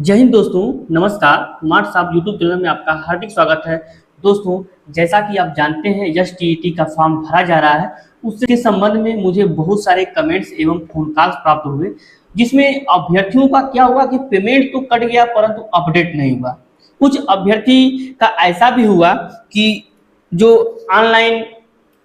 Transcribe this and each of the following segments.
जय हिंद दोस्तों, नमस्कार। कुमार साहब यूट्यूब चैनल में आपका हार्दिक स्वागत है। दोस्तों, जैसा कि आप जानते हैं यस टीईटी का फॉर्म भरा जा रहा है। उसके संबंध में मुझे बहुत सारे कमेंट्स एवं फोन कॉल्स प्राप्त हुए, जिसमें अभ्यर्थियों का क्या हुआ कि पेमेंट तो कट गया परंतु अपडेट नहीं हुआ। कुछ अभ्यर्थी का ऐसा भी हुआ कि जो ऑनलाइन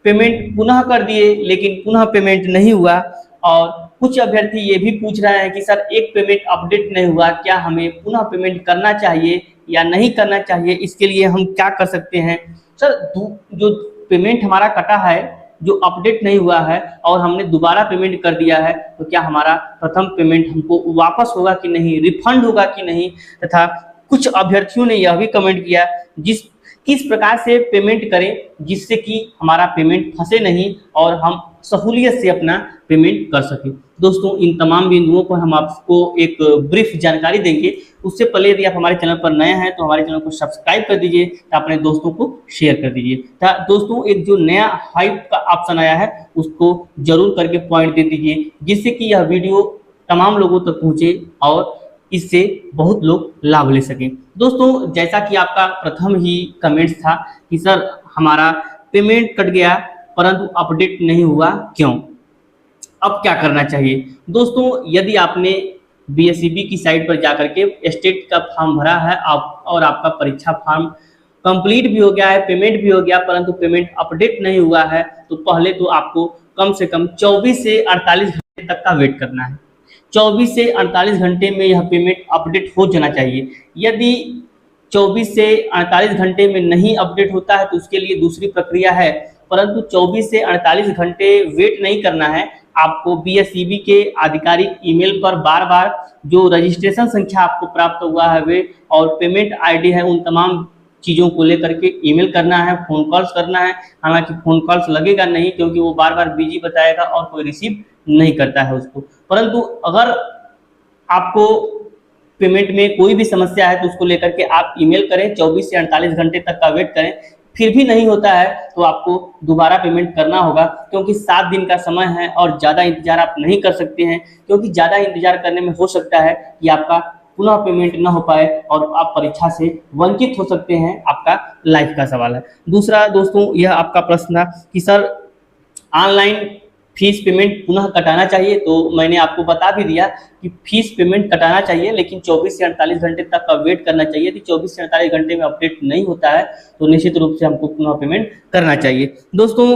पेमेंट पुनः कर दिए लेकिन पुनः पेमेंट नहीं हुआ। और कुछ अभ्यर्थी ये भी पूछ रहे हैं कि सर एक पेमेंट अपडेट नहीं हुआ, क्या हमें पुनः पेमेंट करना चाहिए या नहीं करना चाहिए, इसके लिए हम क्या कर सकते हैं। सर जो पेमेंट हमारा कटा है, जो अपडेट नहीं हुआ है और हमने दोबारा पेमेंट कर दिया है, तो क्या हमारा प्रथम पेमेंट हमको वापस होगा कि नहीं, रिफंड होगा कि नहीं। तथा कुछ अभ्यर्थियों ने यह भी कमेंट किया किस प्रकार से पेमेंट करें जिससे कि हमारा पेमेंट फंसे नहीं और हम सहूलियत से अपना पेमेंट कर सकें। दोस्तों, इन तमाम बिंदुओं पर हम आपको एक ब्रीफ जानकारी देंगे। उससे पहले यदि आप हमारे चैनल पर नए हैं तो हमारे चैनल को सब्सक्राइब कर दीजिए, अपने दोस्तों को शेयर कर दीजिए। दोस्तों, एक जो नया हाइप का ऑप्शन आया है उसको जरूर करके पॉइंट दे दीजिए, जिससे कि यह वीडियो तमाम लोगों तक पहुंचे और इससे बहुत लोग लाभ ले सकें। दोस्तों, जैसा कि आपका प्रथम ही कमेंट्स था कि सर हमारा पेमेंट कट गया परंतु अपडेट नहीं हुआ, क्यों, अब क्या करना चाहिए। दोस्तों, यदि आपने बीएसईबी की साइट पर जाकर के स्टेट का फॉर्म भरा है और आपका परीक्षा फॉर्म कंप्लीट भी हो गया है, पेमेंट भी हो गया, परंतु पेमेंट अपडेट नहीं हुआ है, तो पहले तो आपको कम से कम 24 से 48 घंटे तक का वेट करना है। 24 से 48 घंटे में यह पेमेंट अपडेट हो जाना चाहिए। यदि 24 से 48 घंटे में नहीं अपडेट होता है तो उसके लिए दूसरी प्रक्रिया है, परंतु 24 से 48 घंटे वेट नहीं करना है। आपको बीएसईबी के आधिकारिक ईमेल पर बार बार जो रजिस्ट्रेशन संख्या आपको प्राप्त हुआ है वे और पेमेंट आईडी है, उन तमाम चीज़ों को लेकर के ईमेल करना है, फोन कॉल्स करना है। हालांकि फोन कॉल्स लगेगा नहीं क्योंकि वो बार बार बिजी बताएगा और कोई रिसीव नहीं करता है उसको। परंतु अगर आपको पेमेंट में कोई भी समस्या है तो उसको लेकर के आप ईमेल करें, 24 से 48 घंटे तक का वेट करें। फिर भी नहीं होता है तो आपको दोबारा पेमेंट करना होगा, क्योंकि 7 दिन का समय है और ज़्यादा इंतजार आप नहीं कर सकते हैं, क्योंकि ज़्यादा इंतजार करने में हो सकता है कि आपका पुनः पेमेंट ना हो पाए और आप परीक्षा से वंचित हो सकते हैं। आपका लाइफ का सवाल है। दूसरा दोस्तों, यह आपका प्रश्न था कि सर ऑनलाइन फीस पेमेंट पुनः कटाना चाहिए, तो मैंने आपको बता भी दिया कि फीस पेमेंट कटाना चाहिए लेकिन 24 से 48 घंटे तक का वेट करना चाहिए। यदि 24 से 48 घंटे में अपडेट नहीं होता है तो निश्चित रूप से हमको पुनः पेमेंट करना चाहिए। दोस्तों,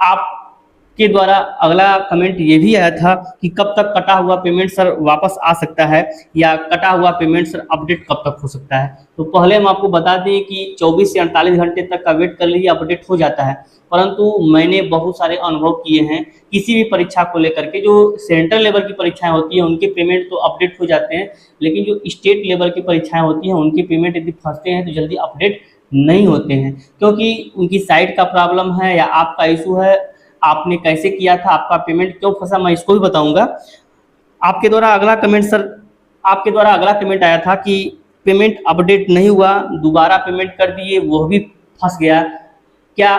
आपके द्वारा अगला कमेंट ये भी आया था कि कब तक कटा हुआ पेमेंट सर वापस आ सकता है, या कटा हुआ पेमेंट सर अपडेट कब तक हो सकता है। तो पहले हम आपको बता दें कि 24 से 48 घंटे तक का वेट कर लीजिए, अपडेट हो जाता है। परंतु मैंने बहुत सारे अनुभव किए हैं किसी भी परीक्षा को लेकर के, जो सेंट्रल लेवल की परीक्षाएं होती हैं उनके पेमेंट तो अपडेट हो जाते हैं, लेकिन जो स्टेट लेवल की परीक्षाएं होती हैं उनके पेमेंट यदि फंसते हैं तो जल्दी अपडेट नहीं होते हैं, क्योंकि उनकी साइट का प्रॉब्लम है या आपका इशू है, आपने कैसे किया था, आपका पेमेंट क्यों फंसा, मैं इसको भी बताऊंगा। आपके द्वारा अगला कमेंट सर, आपके द्वारा अगला कमेंट आया था कि पेमेंट अपडेट नहीं हुआ, दोबारा पेमेंट कर दिए, वो भी फंस गया, क्या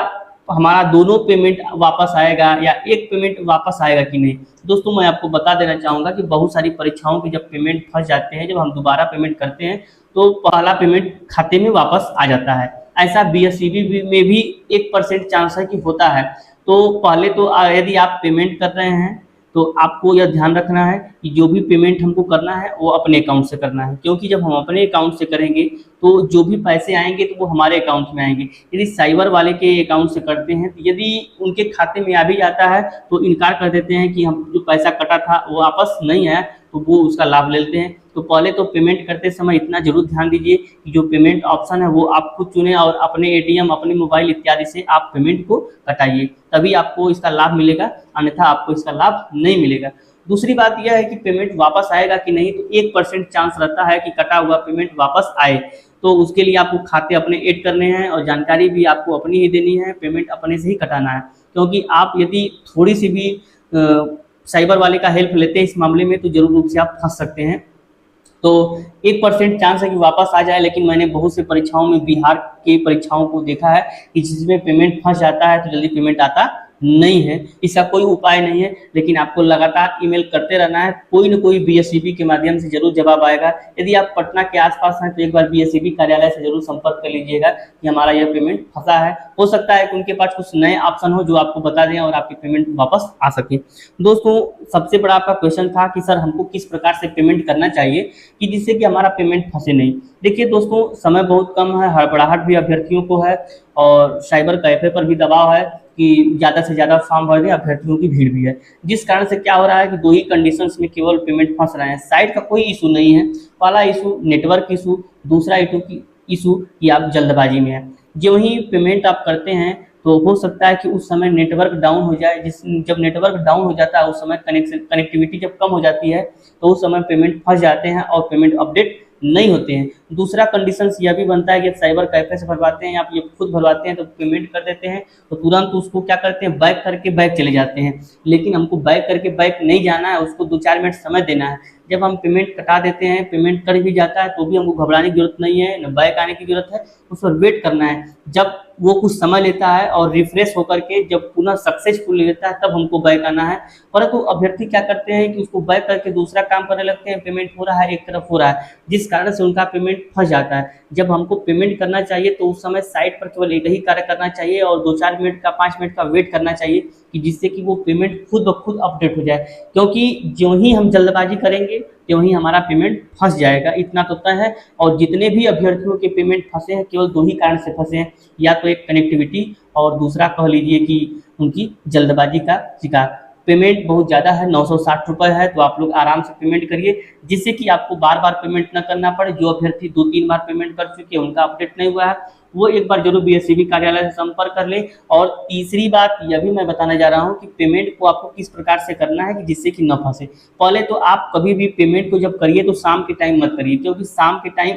हमारा दोनों पेमेंट वापस आएगा या एक पेमेंट वापस आएगा कि नहीं। दोस्तों, मैं आपको बता देना चाहूँगा कि बहुत सारी परीक्षाओं के जब पेमेंट फंस जाते हैं, जब हम दोबारा पेमेंट करते हैं तो पहला पेमेंट खाते में वापस आ जाता है। ऐसा बीएसईबी में भी 1% चांस है कि होता है। तो पहले तो यदि आप पेमेंट कर रहे हैं तो आपको यह ध्यान रखना है कि जो भी पेमेंट हमको करना है वो अपने अकाउंट से करना है, क्योंकि जब हम अपने अकाउंट से करेंगे तो जो भी पैसे आएंगे तो वो हमारे अकाउंट में आएंगे। यदि साइबर वाले के अकाउंट से करते हैं तो यदि उनके खाते में आ भी जाता है तो इनकार कर देते हैं कि हम जो पैसा कटा था वो वापस नहीं आया, तो वो उसका लाभ लेते हैं। तो पहले तो पेमेंट करते समय इतना जरूर ध्यान दीजिए कि जो पेमेंट ऑप्शन है वो आप खुद चुनें और अपने एटीएम, अपने मोबाइल इत्यादि से आप पेमेंट को कटाइए, तभी आपको इसका लाभ मिलेगा, अन्यथा आपको इसका लाभ नहीं मिलेगा। दूसरी बात यह है कि पेमेंट वापस आएगा कि नहीं, तो 1% चांस रहता है कि कटा हुआ पेमेंट वापस आए। तो उसके लिए आपको खाते अपने ऐड करने हैं और जानकारी भी आपको अपनी ही देनी है, पेमेंट अपने से ही कटाना है, क्योंकि आप यदि थोड़ी सी भी साइबर वाले का हेल्प लेते हैं इस मामले में तो जरूर रूप से आप फंस सकते हैं। तो 1% चांस है कि वापस आ जाए, लेकिन मैंने बहुत से परीक्षाओं में बिहार के परीक्षाओं को देखा है कि जिसमें पेमेंट फंस जाता है तो जल्दी पेमेंट आता नहीं है, इसका कोई उपाय नहीं है, लेकिन आपको लगातार ईमेल करते रहना है। कोई न कोई बीएसईबी के माध्यम से जरूर जवाब आएगा। यदि आप पटना के आसपास हैं तो एक बार बीएसईबी कार्यालय से जरूर संपर्क कर लीजिएगा कि हमारा यह पेमेंट फंसा है। हो सकता है कि उनके पास कुछ नए ऑप्शन हो जो आपको बता दें और आपकी पेमेंट वापस आ सके। दोस्तों, सबसे बड़ा आपका क्वेश्चन था कि सर हमको किस प्रकार से पेमेंट करना चाहिए कि जिससे कि हमारा पेमेंट फंसे नहीं। देखिए दोस्तों, समय बहुत कम है, हड़बड़ाहट भी अभ्यर्थियों को है और साइबर कैफे पर भी दबाव है कि ज़्यादा से ज़्यादा फॉर्म भर दें, अभ्यर्थियों की भीड़ भी है। जिस कारण से क्या हो रहा है कि 2 ही कंडीशंस में केवल पेमेंट फंस रहे हैं। साइट का कोई इशू नहीं है। पहला इशू नेटवर्क इशू, दूसरा इशू कि आप जल्दबाजी में हैं। जो ही पेमेंट आप करते हैं तो हो सकता है कि उस समय नेटवर्क डाउन हो जाए। जब नेटवर्क डाउन हो जाता है उस समय कनेक्टिविटी जब कम हो जाती है तो उस समय पेमेंट फंस जाते हैं और पेमेंट अपडेट नहीं होते हैं। दूसरा कंडीशन यह भी बनता है कि साइबर कैफे से भरवाते हैं, आप ये खुद भरवाते हैं तो पेमेंट कर देते हैं तो तुरंत उसको क्या करते हैं, बैक करके बैक चले जाते हैं। लेकिन हमको बैक करके बैक नहीं जाना है, उसको 2-4 मिनट समय देना है। जब हम पेमेंट कटा देते हैं, पेमेंट कर भी जाता है तो भी हमको घबराने की जरूरत नहीं है, न बैक आने की जरूरत है, उस पर वेट करना है। जब वो कुछ समय लेता है और रिफ्रेश होकर के जब पुनः सक्सेसफुल लेता है तब हमको बैक आना है। परंतु अभ्यर्थी क्या करते हैं कि उसको बैक करके दूसरा काम करने लगते हैं, पेमेंट हो रहा है, एक तरफ हो रहा है, जिस कारण से उनका पेमेंट फंस जाता है। जब हमको पेमेंट करना चाहिए तो उस समय साइट पर केवल एक ही कार्य करना चाहिए और 2-4 मिनट का 5 मिनट का वेट करना चाहिए कि जिससे कि वो पेमेंट खुद ब खुद अपडेट हो जाए। क्योंकि जो ही हम जल्दबाजी करेंगे त्यों ही हमारा पेमेंट फंस जाएगा, इतना तो तय है। और जितने भी अभ्यर्थियों के पेमेंट फंसे हैं केवल 2 ही कारण से फंसे हैं, या तो एक कनेक्टिविटी और दूसरा कह लीजिए कि उनकी जल्दबाजी का शिकार। पेमेंट बहुत ज़्यादा है, 960 रुपये है, तो आप लोग आराम से पेमेंट करिए जिससे कि आपको बार बार पेमेंट न करना पड़े। जो अभ्यर्थी 2-3 बार पेमेंट कर चुके हैं उनका अपडेट नहीं हुआ है वो एक बार जरूर बीएसईबी कार्यालय से संपर्क कर लें। और तीसरी बात यह भी मैं बताने जा रहा हूं कि पेमेंट को आपको किस प्रकार से करना है कि जिससे कि न फंसे। पहले तो आप कभी भी पेमेंट को जब करिए तो शाम के टाइम मत करिए, क्योंकि शाम के टाइम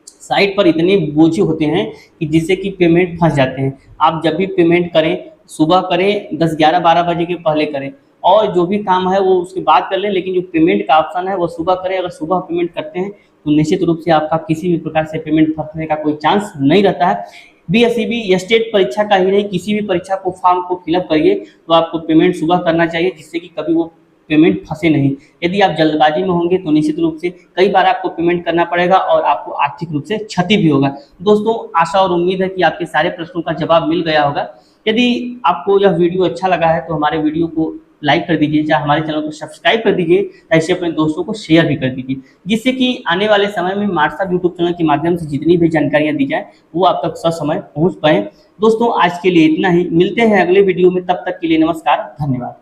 साइट पर इतने बोझे होते हैं कि जिससे कि पेमेंट फंस जाते हैं। आप जब भी पेमेंट करें सुबह करें, 10, 11, 12 बजे के पहले करें, और जो भी काम है वो उसके बाद कर लें, लेकिन जो पेमेंट का ऑप्शन है वो सुबह करें। अगर सुबह पेमेंट करते हैं तो निश्चित रूप से आपका किसी भी प्रकार से पेमेंट फंसने का कोई चांस नहीं रहता है। बीएसईबी स्टेट परीक्षा का ही नहीं, किसी भी परीक्षा को फॉर्म को फिलअप करिए तो आपको पेमेंट सुबह करना चाहिए जिससे कि कभी वो पेमेंट फंसे नहीं। यदि आप जल्दबाजी में होंगे तो निश्चित रूप से कई बार आपको पेमेंट करना पड़ेगा और आपको आर्थिक रूप से क्षति भी होगा। दोस्तों, आशा और उम्मीद है कि आपके सारे प्रश्नों का जवाब मिल गया होगा। यदि आपको यह वीडियो अच्छा लगा है तो हमारे वीडियो को लाइक कर दीजिए, चाहे हमारे चैनल को सब्सक्राइब कर दीजिए, ऐसे अपने दोस्तों को शेयर भी कर दीजिए, जिससे कि आने वाले समय में मार्क्सअप यूट्यूब चैनल के माध्यम से जितनी भी जानकारियां दी जाए वो आप तक ससमय पहुंच पाए। दोस्तों, आज के लिए इतना ही, मिलते हैं अगले वीडियो में, तब तक के लिए नमस्कार, धन्यवाद।